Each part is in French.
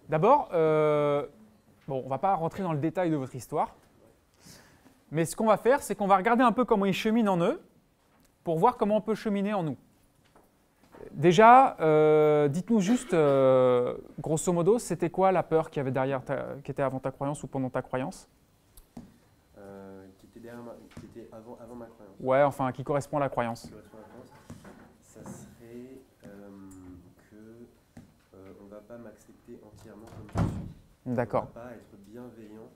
D'abord, bon, on ne va pas rentrer dans le détail de votre histoire, mais ce qu'on va faire, c'est qu'on va regarder un peu comment ils cheminent en eux pour voir comment on peut cheminer en nous. Déjà, dites-nous juste, grosso modo, c'était quoi la peur qu'il y avait derrière, qui était avant ta croyance ou pendant ta croyance? Qui était avant ma croyance. Ouais, enfin, qui correspond à la croyance. Qui correspond à la croyance, ça serait on ne va pas m'accepter entièrement comme je suis. D'accord. On ne va pas être bienveillant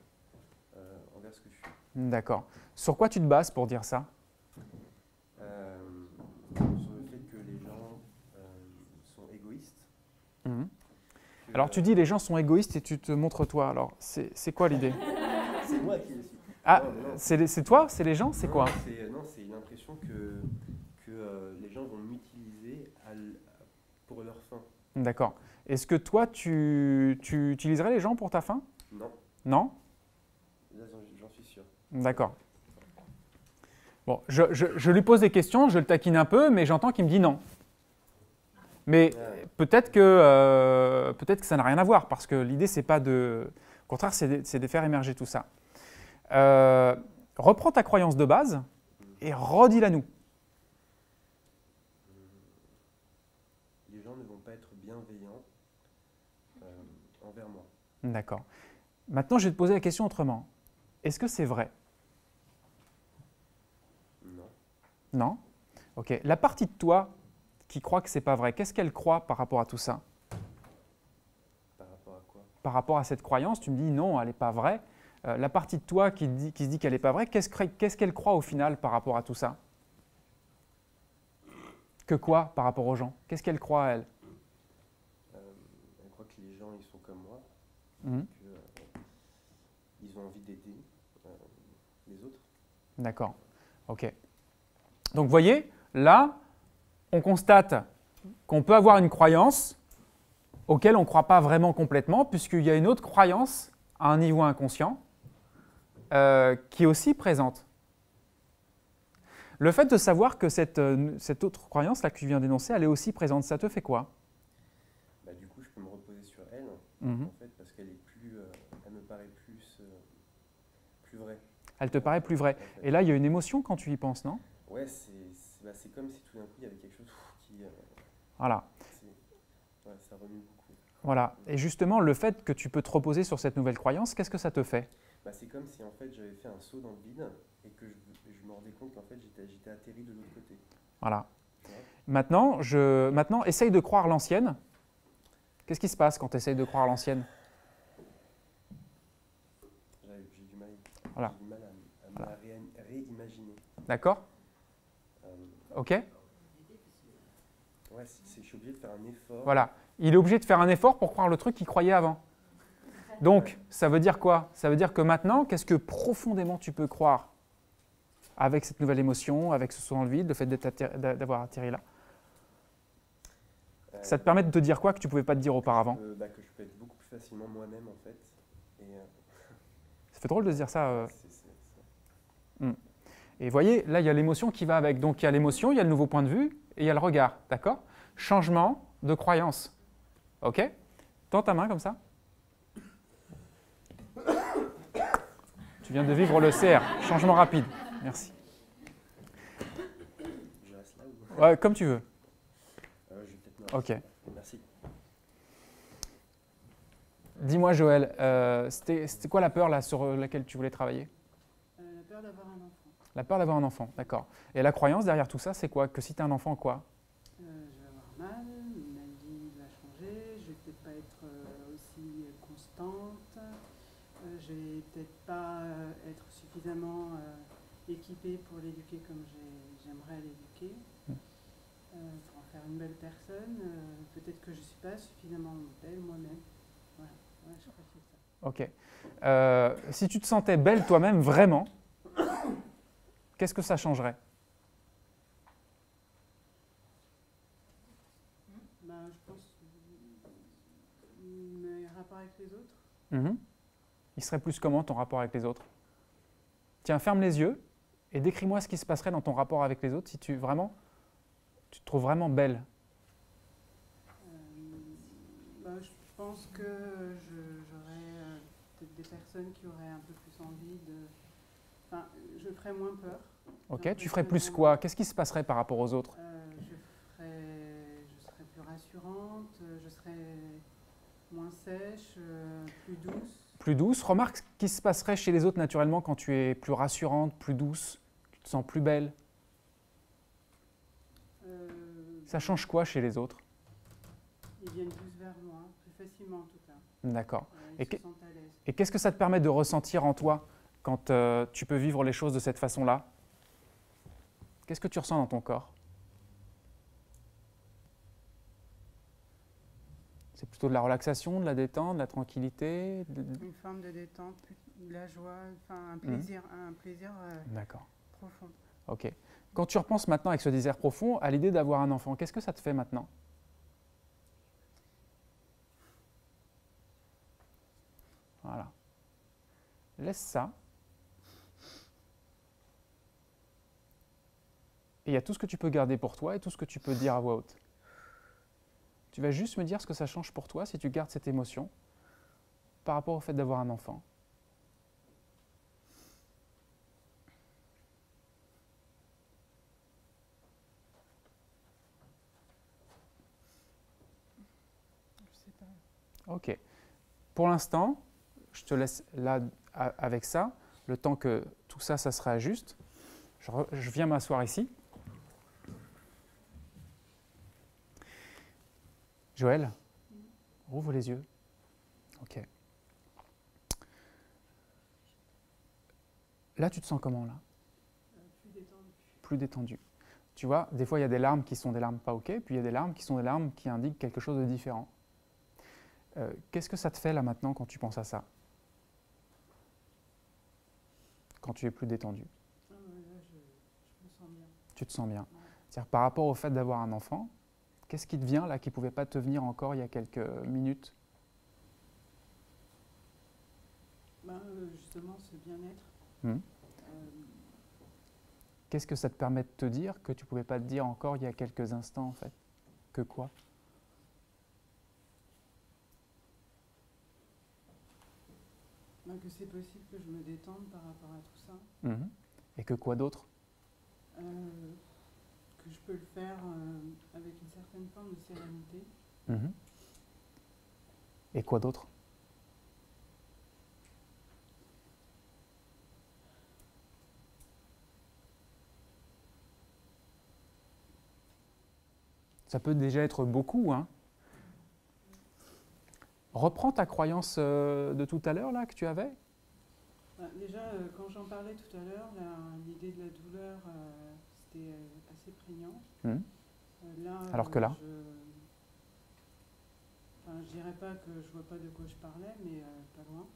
envers ce que je suis. D'accord. Sur quoi tu te bases pour dire ça? Sur le fait que les gens sont égoïstes. Mhm. Alors tu dis les gens sont égoïstes et tu te montres toi. Alors c'est quoi l'idée? C'est moi qui le suis. Ah, Non. c'est toi? C'est les gens? C'est quoi? Non, c'est une impression que les gens vont m'utiliser pour leur fin. D'accord. Est-ce que toi, tu utiliserais les gens pour ta fin? Non. Non? Là, j'en suis sûr. D'accord. Bon, je lui pose des questions, je le taquine un peu, mais j'entends qu'il me dit non. Mais peut-être que ça n'a rien à voir, parce que l'idée, c'est pas de… Au contraire, c'est de faire émerger tout ça. Reprends ta croyance de base et redis-la nous. Les gens ne vont pas être bienveillants envers moi. D'accord. Maintenant, je vais te poser la question autrement. Est-ce que c'est vrai? Non. Non? Ok. La partie de toi qui croit que c'est pas vrai, qu'est-ce qu'elle croit par rapport à tout ça? Par rapport à quoi? Par rapport à cette croyance, tu me dis non, elle n'est pas vraie. La partie de toi qui se dit qu'elle n'est pas vraie, qu'est-ce qu'elle croit au final par rapport à tout ça? Que quoi par rapport aux gens? Qu'est-ce qu'elle croit, elle? Elle croit que les gens, ils sont comme moi, qu'ils ont envie d'aider les autres. D'accord. Ok. Donc, vous voyez, là, on constate qu'on peut avoir une croyance auquel on ne croit pas vraiment complètement, puisqu'il y a une autre croyance à un niveau inconscient qui est aussi présente. Le fait de savoir que cette autre croyance-là que tu viens d'énoncer, elle est aussi présente, ça te fait quoi? Bah, du coup, je peux me reposer sur elle, en fait, parce qu'elle est elle me paraît plus vraie. Elle te paraît plus vraie. En fait. Et là, il y a une émotion quand tu y penses, non? Ouais, c'est comme si tout d'un coup, il y avait quelque chose qui… Voilà. Ouais, ça remue beaucoup. Voilà. Et justement, le fait que tu peux te reposer sur cette nouvelle croyance, qu'est-ce que ça te fait? Bah, c'est comme si en fait j'avais fait un saut dans le vide et que je me rendais compte qu'en fait j'étais atterri de l'autre côté. Voilà. Ouais. Maintenant, essaye de croire l'ancienne. Qu'est-ce qui se passe quand tu essayes de croire l'ancienne? J'ai du mal, voilà. J'ai du mal à me la réimaginer. D'accord. Ok. Ouais, je suis obligé de faire un effort. Voilà. Il est obligé de faire un effort pour croire le truc qu'il croyait avant. Donc, ça veut dire quoi? Ça veut dire que maintenant, qu'est-ce que profondément tu peux croire avec cette nouvelle émotion, avec ce saut dans le vide, le fait d'avoir atterri là? Ça te permet de te dire quoi que tu ne pouvais pas te dire auparavant? Que je peux être beaucoup plus facilement moi-même en fait. Et, ça fait drôle de se dire ça. Et vous voyez, là, il y a l'émotion qui va avec. Donc, il y a l'émotion, il y a le nouveau point de vue et il y a le regard. D'accord? Changement de croyance. OK? Tends ta main comme ça. Tu viens de vivre le CR. Changement rapide. Merci. Je reste là ou… Ouais, comme tu veux. Je vais peut-être me… OK. Merci. Dis-moi, Joël, c'était quoi la peur là, sur laquelle tu voulais travailler? La peur d'avoir un enfant. La peur d'avoir un enfant, d'accord. Et la croyance derrière tout ça, c'est quoi? Que si tu as un enfant, quoi? Je vais avoir mal, ma vie va changer, je vais peut-être pas être aussi constante, je vais peut-être pas être suffisamment équipée pour l'éduquer comme j'aimerais l'éduquer, pour en faire une belle personne. Peut-être que je ne suis pas suffisamment belle moi-même. Voilà, ouais, je crois que c'est ça. Ok. Si tu te sentais belle toi-même, vraiment, qu'est-ce que ça changerait? Je pense mes rapports avec les autres. Il serait plus comment ton rapport avec les autres? Tiens, ferme les yeux et décris-moi ce qui se passerait dans ton rapport avec les autres si tu te trouves vraiment belle. Je pense pense que j'aurais peut-être des personnes qui auraient un peu plus envie de... Enfin, je ferais moins peur. Ok, tu ferais plus quoi? Qu'est-ce qui se passerait par rapport aux autres? Je serais plus rassurante, je serais moins sèche, plus douce. Plus douce. Remarque ce qui se passerait chez les autres naturellement quand tu es plus rassurante, plus douce, tu te sens plus belle. Ça change quoi chez les autres? Ils viennent plus vers moi, plus facilement en tout cas. D'accord. Ils se sentent à l'aise. Et qu'est-ce que ça te permet de ressentir en toi quand tu peux vivre les choses de cette façon-là? Qu'est-ce que tu ressens dans ton corps? C'est plutôt de la relaxation, de la détente, de la tranquillité? Une forme de détente, de la joie, enfin un plaisir D'accord. profond. Ok. Quand tu repenses maintenant avec ce désir profond à l'idée d'avoir un enfant, qu'est-ce que ça te fait maintenant? Voilà. Laisse ça. Et il y a tout ce que tu peux garder pour toi et tout ce que tu peux dire à voix haute. Tu vas juste me dire ce que ça change pour toi si tu gardes cette émotion par rapport au fait d'avoir un enfant. Je sais pas. Ok. Pour l'instant, je te laisse là avec ça, le temps que tout ça, ça se réajuste. Je viens m'asseoir ici. Joël, ouvre les yeux. Ok. Là, tu te sens comment là? Plus détendu. Plus détendu. Tu vois, des fois, il y a des larmes qui sont des larmes pas ok, puis il y a des larmes qui sont des larmes qui indiquent quelque chose de différent. Qu'est-ce que ça te fait là maintenant quand tu penses à ça? Quand tu es plus détendu? Là, je me sens bien. Tu te sens bien. Ouais. C'est-à-dire par rapport au fait d'avoir un enfant, qu'est-ce qui te vient là qui ne pouvait pas te venir encore il y a quelques minutes? Justement, ce bien-être. Qu'est-ce que ça te permet de te dire que tu ne pouvais pas te dire encore il y a quelques instants en fait? Que quoi? Que c'est possible que je me détende par rapport à tout ça. Et que quoi d'autre? Que je peux le faire avec une certaine forme de sérénité. Et quoi d'autre? Ça peut déjà être beaucoup, hein. Reprends ta croyance de tout à l'heure là que tu avais. Déjà, quand j'en parlais tout à l'heure, l'idée de la douleur, c'était assez prégnant. Là, Alors que là? Je dirais pas que je vois pas de quoi je parlais, mais pas loin.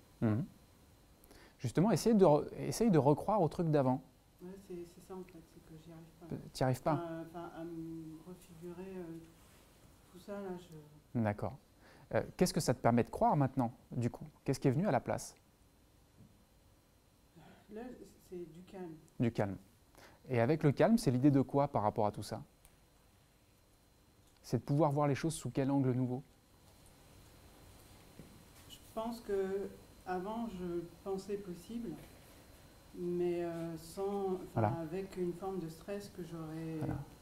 Justement, essaye de recroire au truc d'avant. Ouais, c'est ça en fait, c'est que j'y arrive pas. Tu n'y arrives pas? À me refigurer tout ça, là, D'accord. Qu'est-ce que ça te permet de croire maintenant, du coup? Qu'est-ce qui est venu à la place? Là, c'est du calme. Du calme. Et avec le calme, c'est l'idée de quoi par rapport à tout ça? C'est de pouvoir voir les choses sous quel angle nouveau? Je pense que avant, je pensais possible, mais avec une forme de stress que j'aurais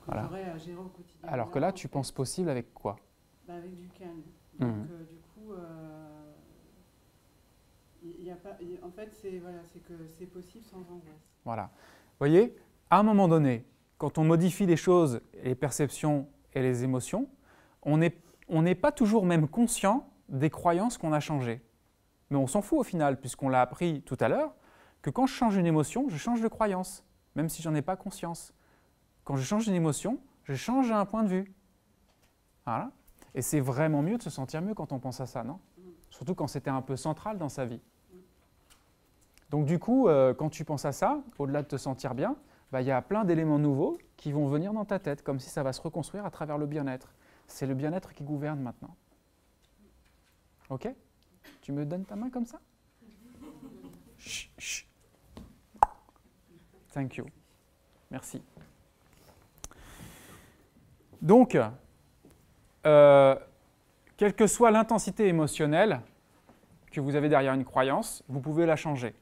à gérer au quotidien. Alors que là, tu penses possible avec quoi? Avec du calme. Donc, du coup, en fait, c'est que c'est possible sans angoisse. Voilà. Vous voyez, à un moment donné, quand on modifie les choses, les perceptions et les émotions, on n'est pas toujours même conscient des croyances qu'on a changées. Mais on s'en fout au final, puisqu'on l'a appris tout à l'heure, que quand je change une émotion, je change de croyance, même si j'en ai pas conscience. Quand je change une émotion, je change un point de vue. Voilà. Et c'est vraiment mieux de se sentir mieux quand on pense à ça, non? Surtout quand c'était un peu central dans sa vie. Donc du coup, quand tu penses à ça, au-delà de te sentir bien, il y a plein d'éléments nouveaux qui vont venir dans ta tête, comme si ça va se reconstruire à travers le bien-être. C'est le bien-être qui gouverne maintenant. Ok? Tu me donnes ta main comme ça? Chut, chut. Thank you. Merci. Donc, quelle quelle que soit l'intensité émotionnelle que vous avez derrière une croyance, vous pouvez la changer.